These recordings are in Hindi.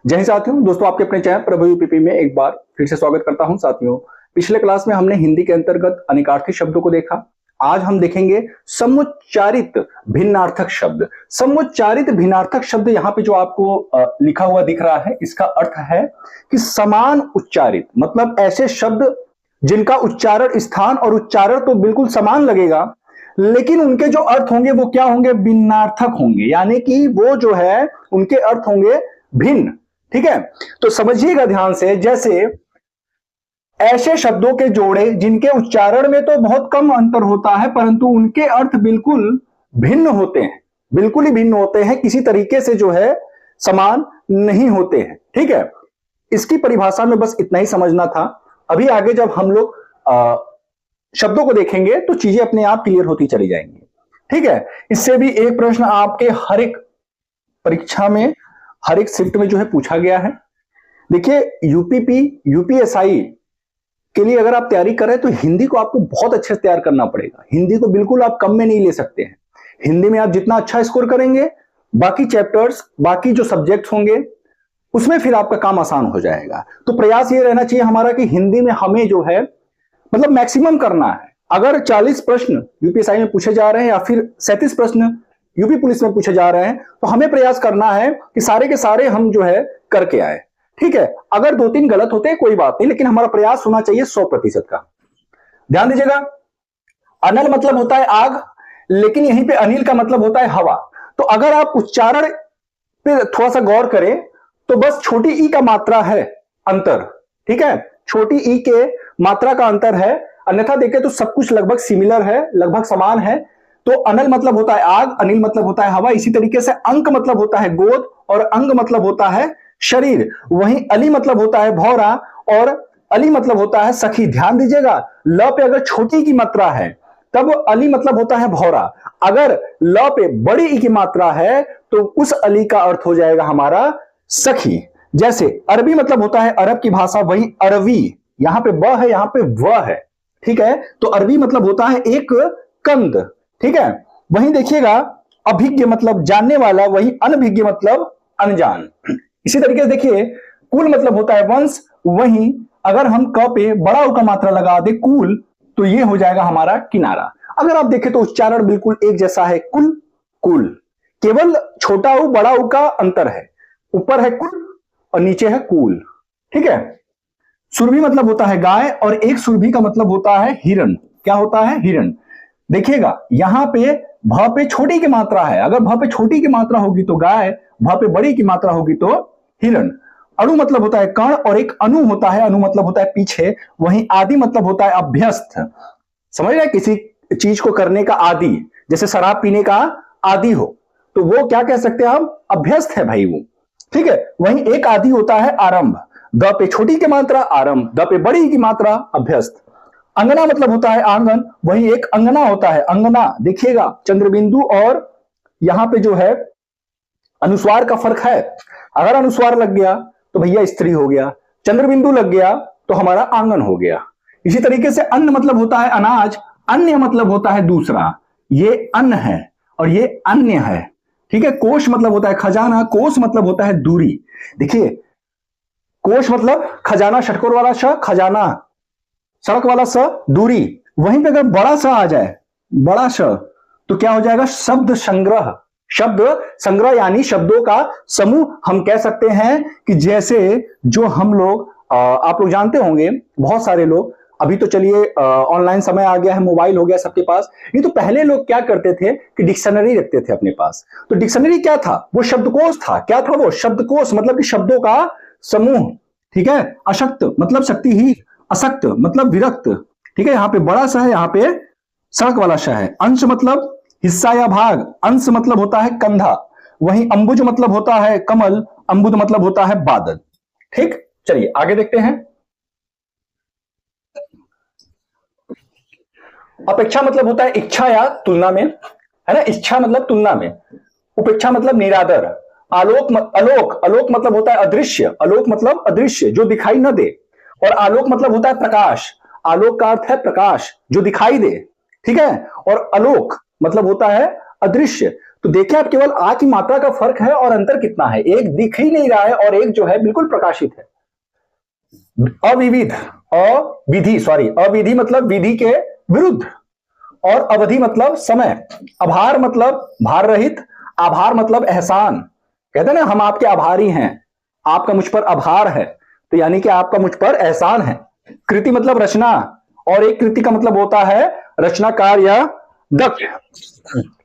जय हिंद साथियों, दोस्तों आपके अपने चैनल प्रभु यूपीपी में एक बार फिर से स्वागत करता हूं। साथियों, पिछले क्लास में हमने हिंदी के अंतर्गत अनेकार्थी शब्दों को देखा। आज हम देखेंगे समुच्चारित भिन्नार्थक शब्द। समुच्चारित भिन्नार्थक शब्द यहाँ पे जो आपको लिखा हुआ दिख रहा है, इसका अर्थ है कि समान उच्चारित, मतलब ऐसे शब्द जिनका उच्चारण स्थान और उच्चारण तो बिल्कुल समान लगेगा, लेकिन उनके जो अर्थ होंगे वो क्या होंगे? भिन्नार्थक होंगे, यानी कि वो जो है उनके अर्थ होंगे भिन्न। ठीक है, तो समझिएगा ध्यान से। जैसे ऐसे शब्दों के जोड़े जिनके उच्चारण में तो बहुत कम अंतर होता है, परंतु उनके अर्थ बिल्कुल भिन्न होते हैं, बिल्कुल ही भिन्न होते हैं, किसी तरीके से जो है समान नहीं होते हैं। ठीक है, इसकी परिभाषा में बस इतना ही समझना था। अभी आगे जब हम लोग शब्दों को देखेंगे तो चीजें अपने आप क्लियर होती चली जाएंगी। ठीक है, इससे भी एक प्रश्न आपके हर एक परीक्षा में, हर एक शिफ्ट में जो है पूछा गया है। देखिए, यूपीपी यूपीएसआई के लिए अगर आप तैयारी कर रहे हैं तो हिंदी को आपको बहुत अच्छे से तैयार करना पड़ेगा। हिंदी को बिल्कुल आप कम में नहीं ले सकते हैं। हिंदी में आप जितना अच्छा स्कोर करेंगे, बाकी चैप्टर्स, बाकी जो सब्जेक्ट्स होंगे उसमें फिर आपका काम आसान हो जाएगा। तो प्रयास ये रहना चाहिए हमारा कि हिंदी में हमें जो है मतलब मैक्सिमम करना है। अगर 40 प्रश्न यूपीएसआई में पूछे जा रहे हैं या फिर 37 प्रश्न यूपी पुलिस में पूछे जा रहे हैं, तो हमें प्रयास करना है कि सारे के सारे हम जो है करके आए। ठीक है, अगर 2-3 गलत होते हैं कोई बात नहीं, लेकिन हमारा प्रयास होना चाहिए 100% का। ध्यान दीजिएगा, अनल मतलब होता है आग, लेकिन यहीं पे अनिल का मतलब होता है हवा। तो अगर आप उच्चारण पे थोड़ा सा गौर करें तो बस छोटी ई का मात्रा है अंतर। ठीक है, छोटी ई के मात्रा का अंतर है, अन्यथा देखें तो सब कुछ लगभग सिमिलर है, लगभग समान है। तो अनल मतलब होता है आग, अनिल मतलब होता है हवा। इसी तरीके से अंक मतलब होता है गोद और अंग मतलब होता है शरीर। वहीं अली मतलब होता है भौरा और अली मतलब होता है सखी। ध्यान दीजिएगा, ल पे अगर छोटी की मात्रा है तब अली मतलब होता है भौरा। अगर ल पे बड़ी ई की मात्रा है तो उस अली का अर्थ हो जाएगा हमारा सखी। जैसे अरबी मतलब होता है अरब की भाषा, वहीं अरवी, यहां पे ब है, यहां पे व है। ठीक है, तो अरबी मतलब होता है एक कंद। ठीक है, वहीं देखिएगा अभिज्ञ मतलब जानने वाला, वहीं अनभिज्ञ मतलब अनजान। इसी तरीके से देखिए कुल मतलब होता है वंश, वहीं अगर हम क पे बड़ा उ का मात्रा लगा दे कुल, तो ये हो जाएगा हमारा किनारा। अगर आप देखें तो उच्चारण बिल्कुल एक जैसा है, कुल कुल, केवल छोटा उ बड़ा उ का अंतर है। ऊपर है कुल और नीचे है कूल। ठीक है, सुरभि मतलब होता है गाय और एक सुरभि का मतलब होता है हिरण। क्या होता है? हिरण। देखिएगा यहां पे भ पे छोटी की मात्रा है, अगर भ पे छोटी की मात्रा होगी तो गाय, भ पे बड़ी की मात्रा होगी तो हिरण। अणु मतलब होता है कण और एक अनु होता है, अनु मतलब होता है पीछे। वहीं आदि मतलब होता है अभ्यस्त। समझ रहे हैं, किसी चीज को करने का आदि, जैसे शराब पीने का आदि हो तो वो क्या कह सकते हैं हम? अभ्यस्त है भाई वो। ठीक है, वहीं एक आदि होता है आरंभ। द पे छोटी की मात्रा आरंभ, द पे बड़ी की मात्रा अभ्यस्त। अंगना मतलब होता है आंगन, वहीं एक अंगना होता है अंगना। देखिएगा चंद्रबिंदु और यहां पे जो है अनुस्वार का फर्क है। अगर अनुस्वार लग गया तो भैया स्त्री हो गया, चंद्रबिंदु लग गया तो हमारा आंगन हो गया। इसी तरीके से अन्न मतलब होता है अनाज, अन्य मतलब होता है दूसरा। ये अन्न है और ये अन्य है। ठीक है, कोश मतलब होता है खजाना, कोस मतलब होता है दूरी। देखिए कोश मतलब खजाना, षटकोर वाला श, खजाना सड़क वाला स, दूरी। वहीं पे अगर बड़ा सा आ जाए, बड़ा श, तो क्या हो जाएगा? शब्द संग्रह। शब्द संग्रह यानी शब्दों का समूह। हम कह सकते हैं कि जैसे जो हम लोग आप लोग जानते होंगे, बहुत सारे लोग, अभी तो चलिए ऑनलाइन समय आ गया है, मोबाइल हो गया सबके पास। नहीं तो पहले लोग क्या करते थे कि डिक्शनरी रखते थे अपने पास। तो डिक्शनरी क्या था? वो शब्दकोश था। क्या था वो? शब्दकोश, मतलब कि शब्दों का समूह। ठीक है, अशक्त मतलब शक्तिहीन, असक्त मतलब विरक्त। ठीक है, यहां पे बड़ा सा है, यहां पे सड़क वाला सा है। अंश मतलब हिस्सा या भाग, अंश मतलब होता है कंधा। वहीं अंबुज मतलब होता है कमल, अंबुद मतलब होता है बादल। ठीक, चलिए आगे देखते हैं। अपेक्षा मतलब होता है इच्छा या तुलना में, है ना? इच्छा मतलब तुलना में। उपेक्षा मतलब निरादर। अलोक अलोक मतलब होता है अदृश्य, अलोक मतलब अदृश्य जो दिखाई न दे। और आलोक मतलब होता है प्रकाश। आलोक का अर्थ है प्रकाश जो दिखाई दे। ठीक है, और अलोक मतलब होता है अदृश्य। तो देखिए आप, केवल आ की मात्रा का फर्क है और अंतर कितना है, एक दिख ही नहीं रहा है और एक जो है बिल्कुल प्रकाशित है। अविविध, अविधि मतलब विधि के विरुद्ध, और अवधि मतलब समय, आभार मतलब भार रहित, आभार मतलब एहसान। कहते हैं ना हम आपके आभारी हैं, आपका मुझ पर आभार है, तो यानी कि आपका मुझ पर एहसान है। कृति मतलब रचना, और एक कृति का मतलब होता है रचनाकार या दक्ष।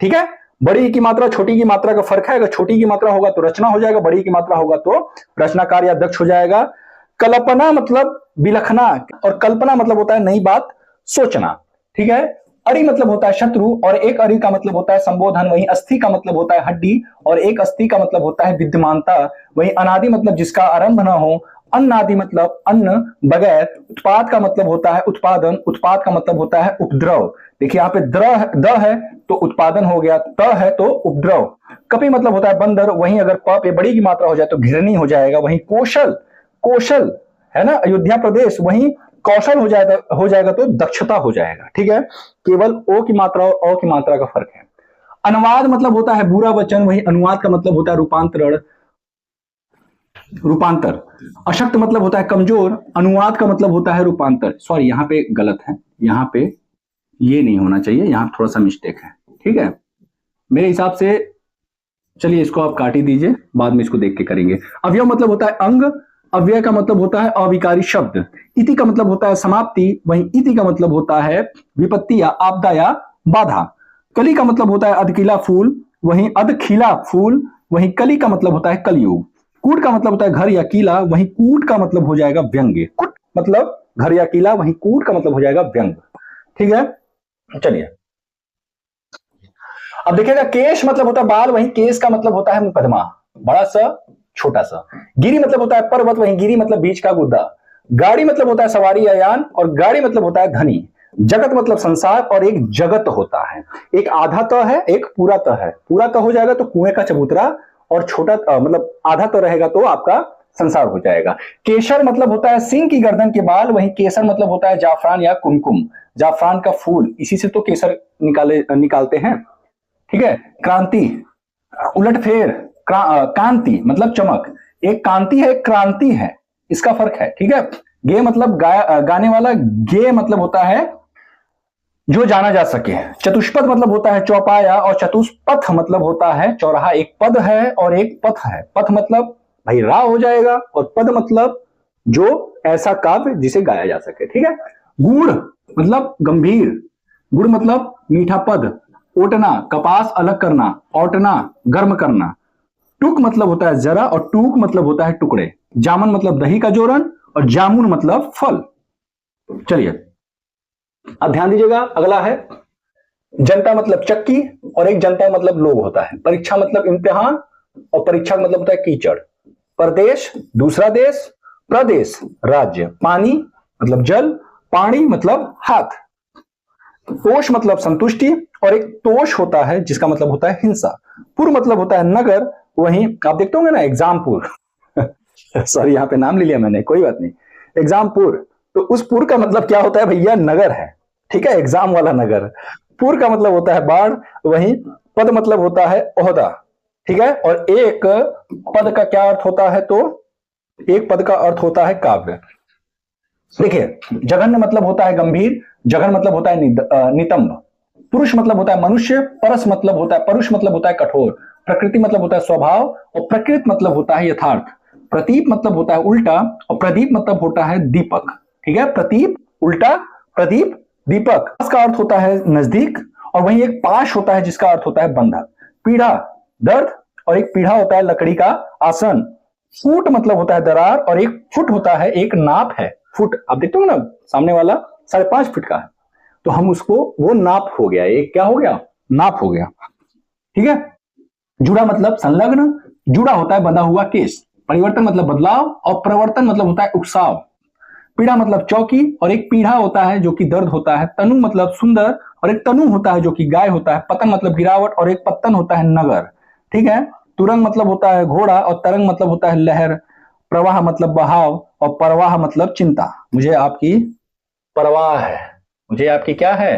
ठीक है, बड़ी की मात्रा छोटी की मात्रा का फर्क है, अगर छोटी की मात्रा होगा तो रचना हो जाएगा, बड़ी की मात्रा होगा तो रचनाकार या दक्ष हो जाएगा। कल्पना मतलब विलखना, और कल्पना मतलब होता है नई बात सोचना। ठीक है, अरि मतलब होता है शत्रु, और एक अरि का मतलब होता है संबोधन। वहीं अस्थि का मतलब होता है हड्डी, और एक अस्थि का मतलब होता है विद्यमानता। वहीं अनादि मतलब जिसका आरंभ न हो, अन्नादि मतलब अन्न बगैर, उत्पाद का मतलब होता है उत्पादन, उत्पाद का मतलब होता है उपद्रव। देखिए यहाँ पे द है तो उत्पादन हो गया, त है तो उपद्रव। कपि मतलब होता है बंदर, वहीं अगर प पे बड़ी की मात्रा हो जाए तो घिरनी हो जाएगा। वहीं कौशल, कौशल है ना अयोध्या प्रदेश, वहीं कौशल हो जाएगा तो दक्षता हो जाएगा। ठीक है, केवल ओ की मात्रा और अ की मात्रा का फर्क है। अनुवाद मतलब होता है बुरा वचन, वहीं अनुवाद का मतलब होता है रूपांतरण, रूपांतर। अशक्त मतलब होता है कमजोर, अनुवाद का मतलब होता है रूपांतर। सॉरी यहाँ पे गलत है, यहाँ पे ये नहीं होना चाहिए, यहाँ थोड़ा सा मिस्टेक है। ठीक है, मेरे हिसाब से चलिए इसको आप काट ही दीजिए, बाद में इसको देख के करेंगे। अवयव मतलब होता है अंग, अव्यय का मतलब होता है अविकारी शब्द, इति का मतलब होता है समाप्ति, वहीं इति का मतलब होता है विपत्ति या आपदा या बाधा। कली का मतलब होता है अधखिला फूल, वहीं अधखिला फूल, वहीं कली का मतलब होता है कलयुग। कूट का मतलब होता है घर या किला, वहीं कूट का मतलब हो जाएगा व्यंग्य। कूट मतलब घर या किला, वहीं कूट का मतलब हो जाएगा व्यंग्य। ठीक है, चलिए अब देखिएगा, केश मतलब होता है बाल, वहीं केस का मतलब होता है मुकदमा, बड़ा सा छोटा सा। गिरी मतलब होता है पर्वत, वहीं गिरी मतलब बीच का गुद्दा। गाड़ी मतलब होता है सवारी या यान, और गाड़ी मतलब होता है धनी। जगत मतलब संसार, और एक जगत होता है, एक आधा त है एक पूरा त है। पूरा त हो जाएगा तो कुएं का चबूतरा, और छोटा मतलब आधा त रहेगा तो आपका संसार हो जाएगा। केसर मतलब होता है सिंह की गर्दन के बाल, वहीं केसर मतलब होता है जाफरान या कुमकुम, जाफरान का फूल, इसी से तो केसर निकालते हैं। ठीक है, क्रांति, उलटफेर, कांति मतलब चमक। एक कांति है एक क्रांति है, इसका फर्क है। ठीक है, गे मतलब गाने वाला, गे मतलब होता है जो जाना जा सके। चतुष्पद मतलब होता है चौपाया, और चतुष्पथ मतलब होता है चौराहा। एक पद है और एक पथ है। पथ मतलब भाई राह हो जाएगा, और पद मतलब जो ऐसा काव्य जिसे गाया जा सके। ठीक है, गुड़ मतलब गंभीर, गुड़ मतलब मीठा पद। ओटना कपास अलग करना, औटना गर्म करना। टुक मतलब होता है जरा, और टूक मतलब होता है टुकड़े। जामन मतलब दही का जोरन, और जामुन मतलब फल। चलिए अब ध्यान दीजिएगा, अगला है जनता मतलब चक्की, और एक जनता मतलब लोग होता है। परीक्षा मतलब इम्तिहान, और परीक्षा मतलब होता है कीचड़। प्रदेश दूसरा देश, प्रदेश राज्य। पानी मतलब जल, पानी मतलब हाथ। तोष मतलब संतुष्टि, और एक तोष होता है जिसका मतलब होता है हिंसा। पुर मतलब होता है नगर, वहीं आप देखते होंगे ना एग्जामपुर सॉरी यहाँ पे नाम ले लिया मैंने, कोई बात नहीं। एग्जामपुर, तो उस पुर का मतलब क्या होता है भैया, नगर है। ठीक है, एग्जाम वाला नगर। पुर का मतलब होता है बाढ़, वहीं पद मतलब होता है ओहदा। ठीक है, और एक पद का क्या अर्थ होता है, तो एक पद का अर्थ होता है काव्य। देखिए, जघन्य मतलब होता है गंभीर, जघन मतलब होता है नितंब। पुरुष मतलब होता है मनुष्य, परस मतलब होता है, परुष मतलब होता है कठोर। प्रकृति मतलब होता है स्वभाव, और प्रकृत मतलब होता है यथार्थ। प्रतीप मतलब होता है उल्टा, और प्रदीप मतलब होता है दीपक। ठीक है, प्रतीप उल्टा, प्रदीप दीपक। इसका अर्थ होता है नजदीक, और वहीं एक पाश होता है जिसका अर्थ होता है बंधक। पीढ़ा दर्द, और एक पीढ़ा होता है लकड़ी का आसन। फूट मतलब होता है दरार, और एक फुट होता है एक नाप है। फुट आप देखते हो ना, सामने वाला 5.5 फुट का है, तो हम उसको वो नाप हो गया, एक क्या हो गया, नाप हो गया। ठीक है, जुड़ा मतलब संलग्न, जुड़ा होता है बंधा हुआ केस। परिवर्तन मतलब बदलाव, और प्रवर्तन मतलब होता है उकसाव। पीढ़ा मतलब चौकी, और एक पीढ़ा होता है जो कि दर्द होता है। तनु मतलब सुंदर, और एक तनु होता है जो कि गाय होता है। पतन मतलब गिरावट, और एक पत्तन होता है नगर। ठीक है, तुरंग मतलब होता है घोड़ा, और तरंग मतलब होता है लहर। प्रवाह मतलब बहाव, और परवाह मतलब चिंता। मुझे आपकी परवाह है, मुझे आपकी क्या है,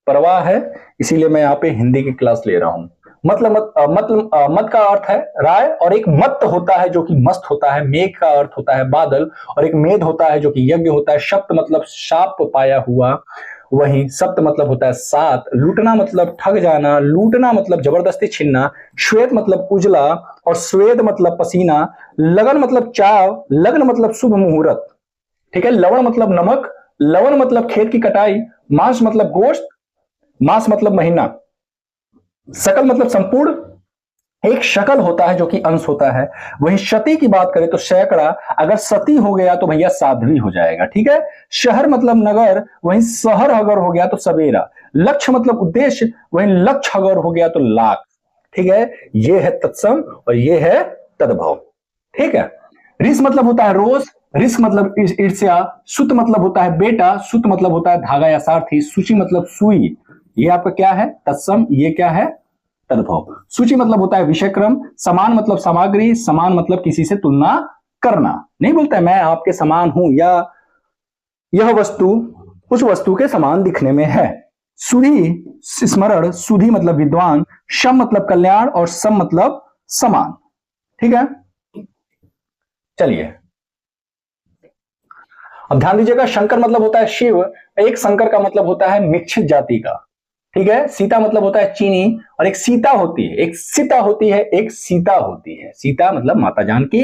परवाह है, इसीलिए मैं यहाँ पे हिंदी की क्लास ले रहा हूँ। मत का अर्थ है राय, और एक मत होता है जो कि मस्त होता है। मेघ का अर्थ होता है बादल, और एक मेध होता है जो कि यज्ञ होता है। सप्त मतलब शाप पाया हुआ, वहीं सप्त मतलब होता है सात। लूटना मतलब ठग जाना, लूटना मतलब जबरदस्ती छीनना। श्वेत मतलब उजला, और स्वेद मतलब पसीना। लगन मतलब चाव, लग्न मतलब शुभ मुहूर्त, ठीक है। लवण मतलब नमक, लवण मतलब खेत की कटाई। मांस मतलब गोश्त, मास मतलब महीना। सकल मतलब संपूर्ण, एक शकल होता है जो कि अंश होता है। वहीं शती की बात करें तो सैकड़ा, अगर सती हो गया तो भैया साध्वी हो जाएगा, ठीक है। शहर मतलब नगर, वहीं शहर अगर हो गया तो सवेरा। लक्ष्य मतलब उद्देश्य, वहीं लक्ष्य अगर हो गया तो लाख, ठीक है। ये है तत्सम और ये है तद्भव, ठीक है। रिस मतलब होता है रोज, रिस मतलब ईर्ष्या। सुत मतलब होता है बेटा, सुत मतलब होता है धागा या सारथी। सूची मतलब सुई, ये आपका क्या है तत्सम, ये क्या है तद्भव। सूची मतलब होता है विषय क्रम। समान मतलब सामग्री, समान मतलब किसी से तुलना करना। नहीं बोलता है मैं आपके समान हूं, या यह वस्तु उस वस्तु के समान दिखने में है। सुधी स्मरण, सुधी मतलब विद्वान। शम मतलब कल्याण, और सम मतलब समान, ठीक है। चलिए अब ध्यान दीजिएगा, शंकर मतलब होता है शिव। एक शंकर का मतलब होता है मिक्षित जाति का, ठीक है। सीता मतलब होता है चीनी, और एक सीता होती है, एक सीता होती है, एक सीता होती है। सीता मतलब माता जानकी।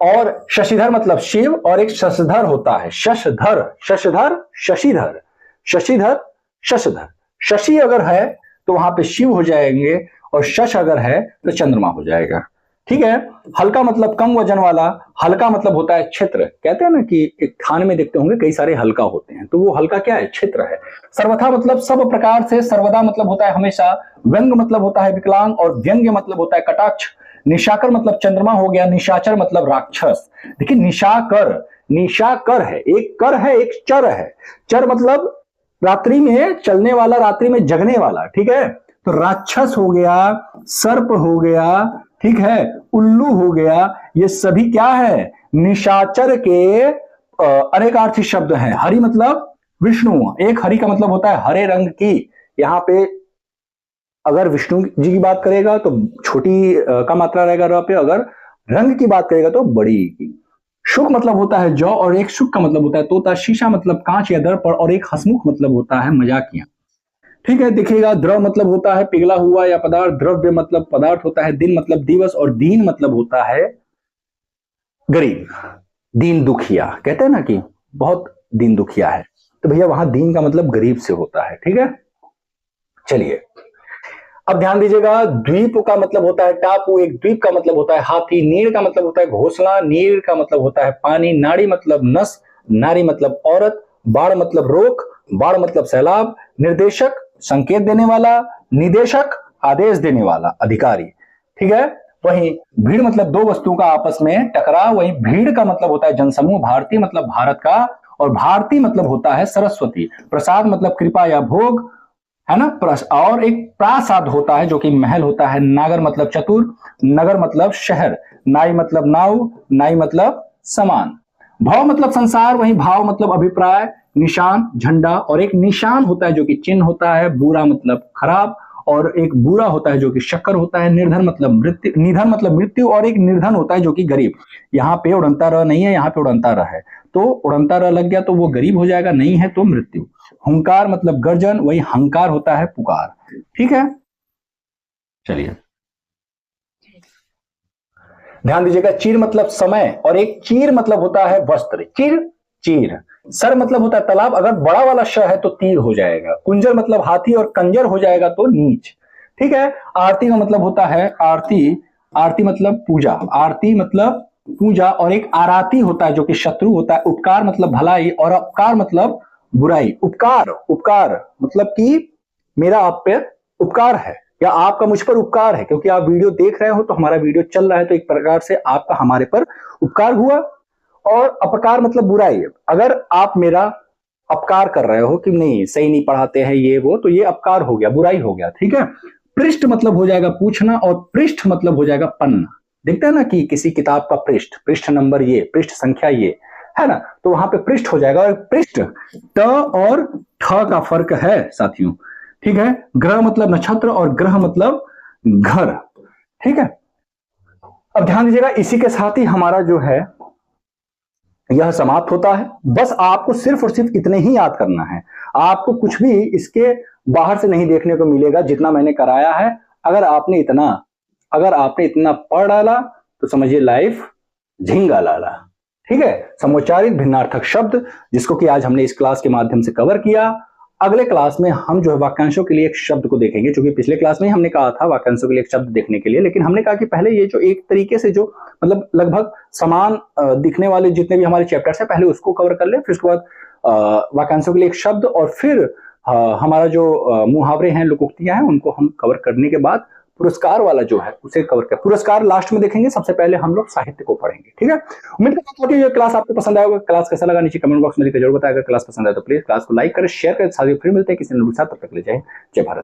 और शशिधर मतलब शिव, और एक शशधर होता है, शशधर, शशधर, शशिधर, शशिधर, शशधर। शशि अगर है तो वहां पे शिव हो जाएंगे, और शश अगर है तो चंद्रमा हो जाएगा, ठीक है। हल्का मतलब कम वजन वाला। हल्का मतलब होता है क्षेत्र, कहते हैं ना कि एक थान में देखते होंगे कई सारे हल्का होते हैं, तो वो हल्का क्या है, क्षेत्र है। सर्वथा मतलब सब प्रकार से। सर्वदा मतलब होता है हमेशा। व्यंग मतलब होता है विकलांग, और व्यंग्य मतलब होता है कटाक्ष। निशाकर मतलब चंद्रमा हो गया, निशाचर मतलब राक्षस। देखिए निशाकर, निशाकर है, एक कर है एक चर है। चर मतलब रात्रि में चलने वाला, रात्रि में जगने वाला, ठीक है। तो राक्षस हो गया, सर्प हो गया, ठीक है, उल्लू हो गया, ये सभी क्या है, निशाचर के अनेकार्थी शब्द हैं। हरि मतलब विष्णु, एक हरि का मतलब होता है हरे रंग की। यहां पे अगर विष्णु जी की बात करेगा तो छोटी का मात्रा रहेगा र पे, अगर रंग की बात करेगा तो बड़ी की। शुक मतलब होता है जौ, और एक शुक का मतलब होता है तोता। शीशा मतलब कांच या दर्पण, और एक हसमुख मतलब होता है मजाकिया, ठीक है। देखिएगा द्रव मतलब होता है पिघला हुआ या पदार्थ। द्रव्य मतलब पदार्थ होता है। दिन मतलब दिवस, और दीन मतलब होता है गरीब। दीन दुखिया कहते हैं ना कि बहुत दीन दुखिया है, तो भैया वहां दीन का मतलब गरीब से होता है, ठीक है। चलिए अब ध्यान दीजिएगा, द्वीप का मतलब होता है टापू। एक द्वीप का मतलब होता है हाथी। नीर का मतलब होता है घोंसला। नीर का मतलब होता है पानी। नाड़ी मतलब नस, नारी मतलब औरत। बाढ़ मतलब रोक, बाढ़ मतलब सैलाब। निर्देशक संकेत देने वाला। निदेशक आदेश देने वाला, अधिकारी, ठीक है। वहीं भीड़ मतलब दो वस्तुओं का आपस में टकराव। वहीं भीड़ का मतलब होता है जनसमूह। भारतीय मतलब भारत का, और भारती मतलब होता है सरस्वती। प्रसाद मतलब कृपा या भोग, है ना। और एक प्रासाद होता है जो कि महल होता है। नागर मतलब चतुर, नगर मतलब शहर। नाई मतलब नाव, नाई मतलब समान। भाव मतलब संसार, वहीं भाव मतलब अभिप्राय। निशान झंडा, और एक निशान होता है जो कि चिन्ह होता है। बुरा मतलब खराब, और एक बुरा होता है जो कि शक्कर होता है। निर्धन मतलब मृत्यु, निधन मतलब मृत्यु, और एक निर्धन होता है जो कि गरीब। यहाँ पे उड़ंता र नहीं है, यहाँ पे उड़ंता र है, तो उड़ंता र लग गया तो वो गरीब हो जाएगा, नहीं है तो मृत्यु। हुंकार मतलब गर्जन, वही हंकार होता है पुकार, ठीक है। चलिए ध्यान दीजिएगा, चीर मतलब समय, और एक चीर मतलब होता है वस्त्र। चीर, चीर। सर मतलब होता है तालाब, अगर बड़ा वाला श है तो तीर हो जाएगा। कुंजर मतलब हाथी, और कंजर हो जाएगा तो नीच, ठीक है। आरती का मतलब होता है आरती। आरती मतलब पूजा, आरती मतलब पूजा, और एक आराती होता है जो कि शत्रु होता है। उपकार मतलब भलाई, और अपकार मतलब बुराई। उपकार, उपकार मतलब कि मेरा आप पे उपकार है, या आपका मुझ पर उपकार है, क्योंकि आप वीडियो देख रहे हो तो हमारा वीडियो चल रहा है, तो एक प्रकार से आपका हमारे पर उपकार हुआ। और अपकार मतलब बुराई, अगर आप मेरा अपकार कर रहे हो कि नहीं सही नहीं पढ़ाते हैं ये वो, तो ये अपकार हो गया, बुराई हो गया, ठीक है। पृष्ठ मतलब हो जाएगा पूछना, और पृष्ठ मतलब हो जाएगा पन्ना। देखते हैं ना कि किसी किताब का पृष्ठ, पृष्ठ नंबर ये, पृष्ठ संख्या ये, है ना, तो वहां पे पृष्ठ हो जाएगा। और पृष्ठ ट और ठ का फर्क है साथियों, ठीक है। ग्रह मतलब नक्षत्र, और ग्रह मतलब घर। ठीक है, अब ध्यान दीजिएगा, इसी के साथ ही हमारा जो है यह समाप्त होता है। बस आपको सिर्फ और सिर्फ इतने ही याद करना है, आपको कुछ भी इसके बाहर से नहीं देखने को मिलेगा जितना मैंने कराया है। अगर आपने इतना पढ़ डाला तो समझिए लाइफ झिंगा लाला। ठीक है, समोच्चारित भिन्नार्थक शब्द, जिसको कि आज हमने इस क्लास के माध्यम से कवर किया। अगले क्लास में हम जो है वाक्यांशों के लिए एक शब्द को देखेंगे, क्योंकि पिछले क्लास में हमने कहा था वाक्यांशों के लिए एक शब्द देखने के लिए, लेकिन हमने कहा कि पहले ये जो एक तरीके से जो मतलब लगभग समान दिखने वाले जितने भी हमारे चैप्टर्स हैं, पहले उसको कवर कर ले, फिर उसके बाद वाक्यांशों के लिए एक शब्द, और फिर हमारा जो मुहावरे हैं, लोकोक्तियां हैं, उनको हम कवर करने के बाद पुरस्कार वाला जो है उसे कवर कर, पुरस्कार लास्ट में देखेंगे। सबसे पहले हम लोग साहित्य को पढ़ेंगे। ठीक है, उम्मीद करता हूं कि ये क्लास आपको पसंद आएगा। क्लास कैसा लगा नीचे कमेंट बॉक्स में लिखकर जरूर बताएगा। क्लास पसंद आए तो प्लीज क्लास को लाइक करें, शेयर करें। साथ ही फिर मिलते हैं किसी नए साथ, तब तक ले जाए जय भारत।